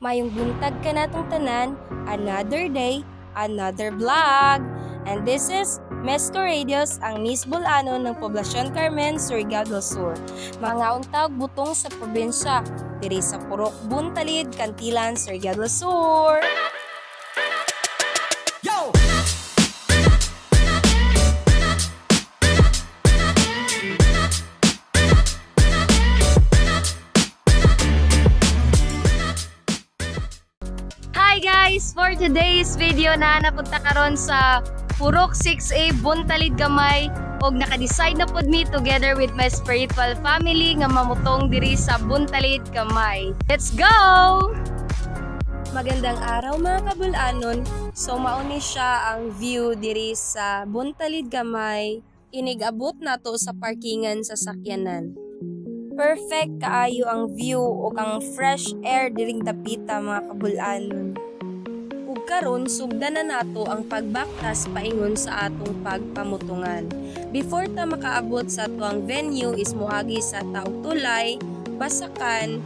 Mayong buntag ka natong tanan, another day, another vlog. And this is Mesco Radios, ang Miss Bulanon ng Poblacion Carmen, Surigao del Sur. Mga untag butong sa probinsya, diri sa Purok, Buntalid, Cantilan, Surigao del Sur. Yo! Hi guys! For today's video na napunta karon sa Purok 6A Buntalid Gamay og naka-decide na pod mi together with my spiritual family nga mamutong diri sa Buntalid Gamay. Let's go! Magandang araw mga kabulanon. So mauni siya ang view diri sa Buntalid Gamay. Inigabot nato sa parkingan sa sakyanan. Perfect kaayo ang view ug ang fresh air diring dapita mga kabulanon. Ug karon sugdan na nato ang pagbaktas paingon sa atong pagpamutungan. Before ta makaabot sa atuang venue is moagi sa taog tulay, basakan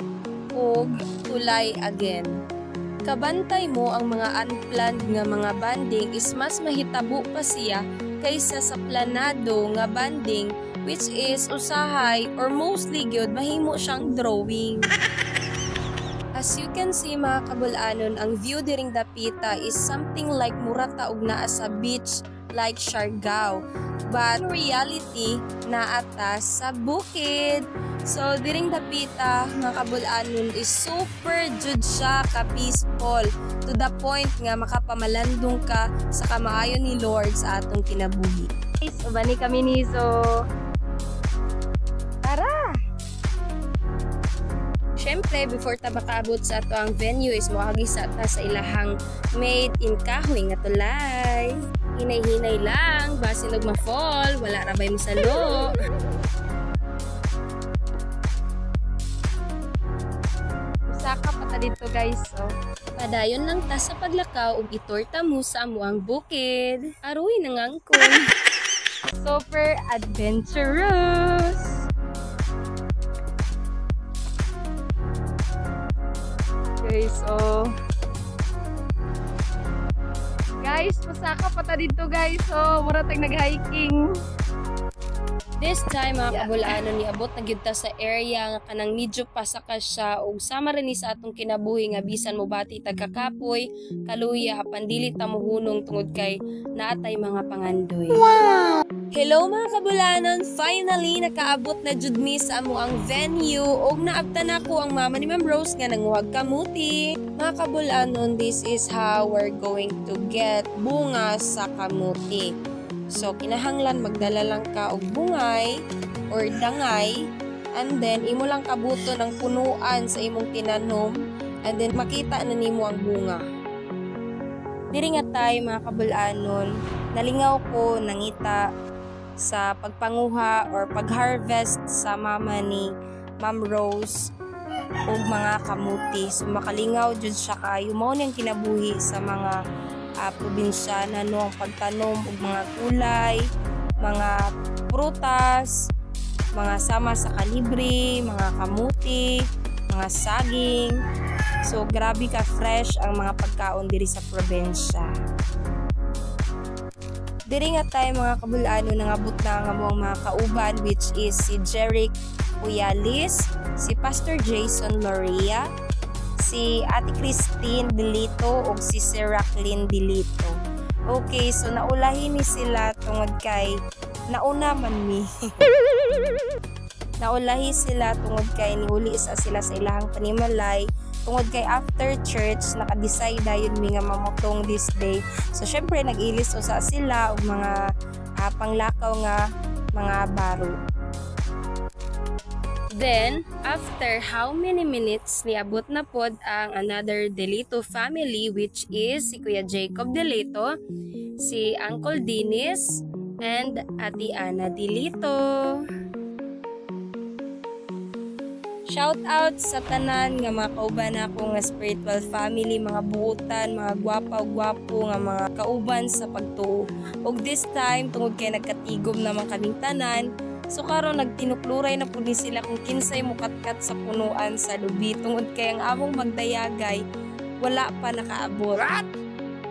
ug tulay again. Kabantay mo ang mga unplanned nga mga banding is mas mahitabo pa siya kaysa sa planado nga banding, which is usahay or mostly gyud mahimo siyang drawing. As you can see mga kabulanon, ang view diring dapita is something like murata og naa sa beach like Siargao. But in reality, naatas sa bukid. So diring dapita mga kabulanon is super jud siya ka peaceful to the point nga makapamalandong ka sa kamaayon ni Lord sa atong kinabuhi. Guys, ubani kami ni Siyempre, before ta makaabot sa ato ang venue is moagi sa ta sa ilahang made in kahoy nga tulay. Hinay-hinay lang, basin og ma-fall, wala rabay mo salo. Usaka pa ta dito guys, so. Padayon lang ta sa paglakaw ug itorta mo sa amuang bukid. Aruy nangangkon. Super adventurous. Guys, oh. Guys, pasaka pa ta dito guys. So, mura tag nag-hiking. This time, mga kabulanon, niabot na gyud ta sa area nga kanang medyo pasaka siya ug sama rin ni sa atong kinabuhi nga bisan mo bati tagkakapoy, kaluya apan dili ta mohunong tungod kay naatay mga pangandoy. Wow! Hello mga kabulanon, finally nakaabot na jud mi sa amo ang venue ug naabtan ako ang mama ni Ma'am Rose nga nanguhag kamuti. Mga kabulanon, this is how we're going to get bunga sa kamuti. So, kinahanglan magdala lang ka og bungay or dangay and then imo lang kabuto ng punuan sa imong tinanom and then makita na nimo ang bunga. Diri nga tay mga kabulanon, nalingaw ko nangita sa pagpanguha or pag-harvest sa mama ni Ma'am Rose og mga kamuti. So, makalingaw jud siya kayo. Mao niyang kinabuhi sa mga probinsyana no, ang pagtanom og mga gulay, mga prutas, mga sama sa kalibre, mga kamuti, mga saging. So grabe ka fresh ang mga pagkaon diri sa probinsya. Diri nga tayo mga kabulano nangabot na nga mga kauban, which is si Jeric Puyalis, si Pastor Jason Loria, si Ate Christine Delito o si Racklyn Delito. Okay, so naulahin ni sila tungod kay nauna man mi. Naulahi sila tungod kay niuli sila sa ilahang panimalay. Tungod kay after church, naka-decide yun mi nga mamutong this day. So syempre nag-ilis usa sila og mga panglakaw nga mga baro. Then, after how many minutes, niabot na pod ang another Delito family, which is si Kuya Jacob Delito, si Uncle Dennis, and Ate Ana Delito. Shout out sa tanan nga mga kauban ako nga spiritual family, mga buutan, mga gwapo nga mga kauban sa pagtuo. Og this time, tungod kay nagkatigom naman kaming tanan, so karon nagtinukluray na pud sila kung kinsay mukatkat sa punuan sa lubi tungod kay ang among magdayagay wala pa nakaabot.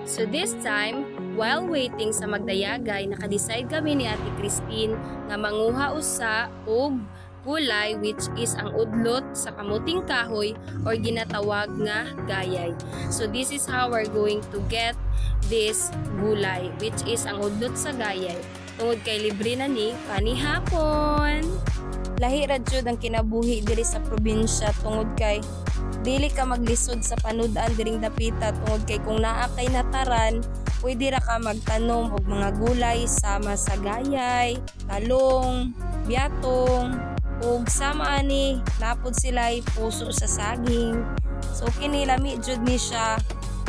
So this time, while waiting sa magdayagay, nakadecide kami ni Ate Christine nga manguha usa og gulay which is ang udlot sa kamuting kahoy or ginatawag nga gayay. So this is how we're going to get this gulay which is ang udlot sa gayay. Tungod kay libre na ni kanihapon. Lahi ra jud ang kinabuhi diri sa probinsya tungod kay dili ka maglisod sa panudan diring dapita tungod kay kung naa kay nataran, pwede ra ka magtanom og mga gulay sama sa gayay, talong, biyatong, ug sama ani napod sila'y puso sa saging. So kini lami jud ni siya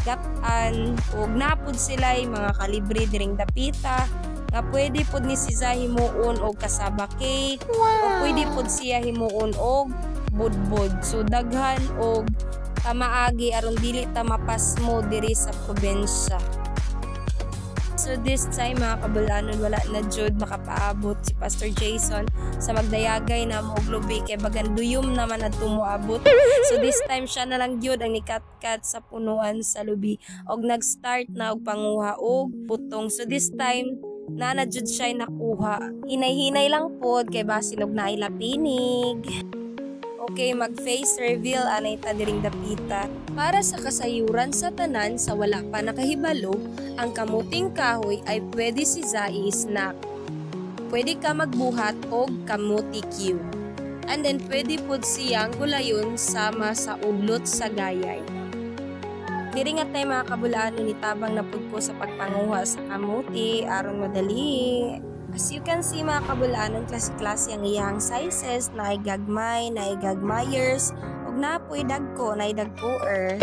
gat-an ug napod sila'y mga kalibre diring dapita nga pwede pod ni siya himuon og kasaba cake o pwede pod siya himuon og budbud. So daghan og tamaagi aron dili ta mapasmo diri sa probensya. So this time mga kabulanon wala na jud makapaabot si Pastor Jason sa magdayagay na mo og lubi kay bagan duyom naman adto moabot. So this time siya na lang gyud ang nikatkat sa punuan sa lubi og nag-start na og panguha og putong. So this time na jud siya nakuha. Hinay-hinay lang pod kay basin og naay lapinig. Okay, mag-face reveal anay ta diring dapita. Para sa kasayuran sa tanan sa wala pa nakahibalo, ang kamuting kahoy ay pwede si Zai snack. Pwede ka magbuhat og kamuti cube. And then pwede pod siyang gulayon sama sa udlot sa gayay. Diri nga tay mga kabulaano ni tabang napud ko sa pagpanguha sa kamuti aron madali. As you can see mga kabulanon, klase-klase ang iyang sizes, na gagmay, na gagmayers, ug napoy dagko, na dagkoers.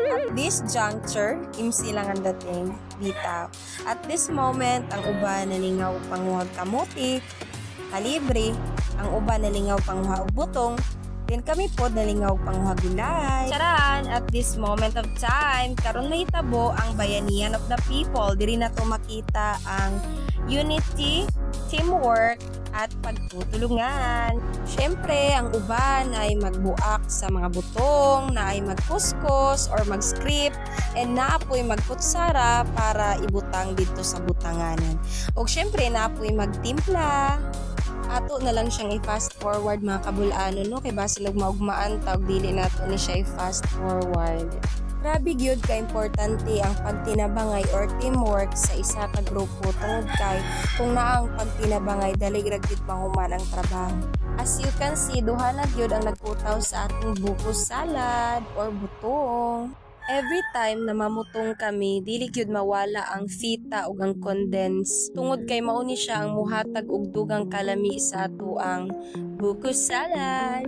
At this juncture, imsi lang ang dating bitaw. At this moment, ang uban nalingaw panguhag kamuti, kalibre, ang uban nalingaw panguhag butong, then kami po nalingaw panguhag gulay. Charan! At this moment of time, karon mahitabo ang bayanihan of the people. Diri na to makita ang unity, teamwork, at pagtutulungan. Siyempre, ang uban ay magbuak sa mga butong, na ay magkuskus or mag-script, and naapoy magkutsara para ibutang dito sa butanganan. O siyempre, naapoy magtimpla. Ato na lang siyang i-fast forward mga kabulano, no? Kay basin maugmaan tawag dili nato ni siya i-fast forward. Grabe gyud ka importante ang pagtinabangay or teamwork sa isa ka grupo tungod kay kung naang pagtinabangay dali ra gyud mahuman ang trabaho. As you can see, duha na gyud ang nagputaw sa ating buko salad or butong. Every time na mamutong kami, dili gyud mawala ang fita ug ang condense. Tungod kay mao ni siya ang muhatag og dugang kalami sa ato ang buko salad.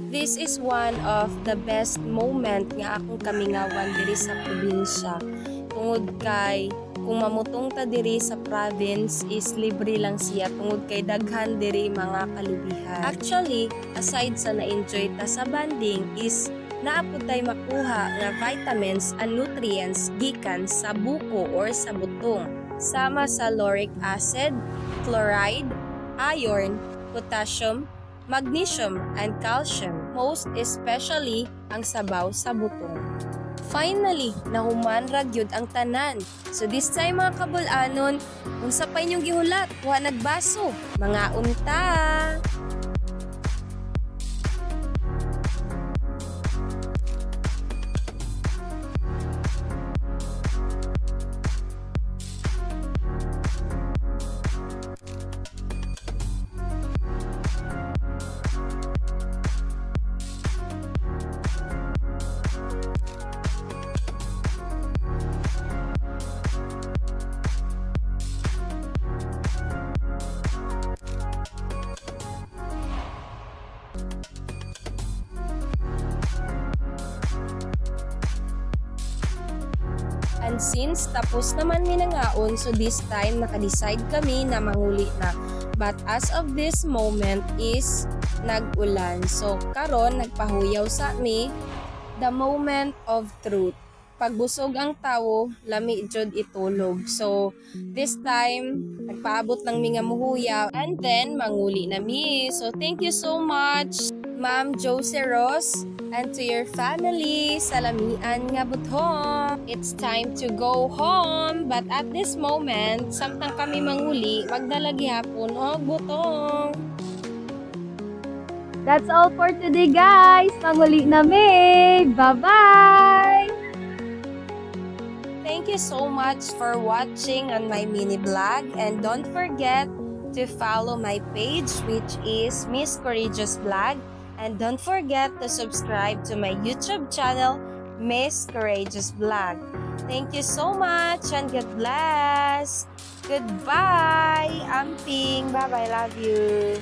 This is one of the best moment nga akong kamingawan diri sa probinsya. Tungod kay kung mamutong ta diri sa province is libre lang siya tungod kay daghan diri mga kalubihan. Actually, aside sa na-enjoy ta sa banding is naapod tay makuha nga vitamins and nutrients gikan sa buko or sa butong. Sama sa lauric acid, chloride, iron, potassium, magnesium, and calcium, most especially ang sabaw sa butong. Finally, nahuman ra gyud ang tanan. So this time mga kabulanon, unsa pa inyong gihulat? Kuha nagbaso, mga unta! And since tapos naman minangaon, so this time nakadecide kami na manguli na. But as of this moment is nag-ulan. So karon nagpahuyaw sa mi the moment of truth. Pagbusog ang tawo, lami jud itulog. So this time nagpaabot lang mi nga muhuyaw and then manguli na mi. So thank you so much. Ma'am Josie Ross, and to your family, salamian nga buthong. It's time to go home, but at this moment, samtang kami manguli, magdalagi hapon og butong. That's all for today, guys. Manguli na mi. Bye-bye! Thank you so much for watching on my mini vlog, and don't forget to follow my page, which is Miss Courageous Vlog, and don't forget to subscribe to my YouTube channel, Miss Courageous Vlog. Thank you so much and God bless. Goodbye. Amping. Bye-bye. Love you.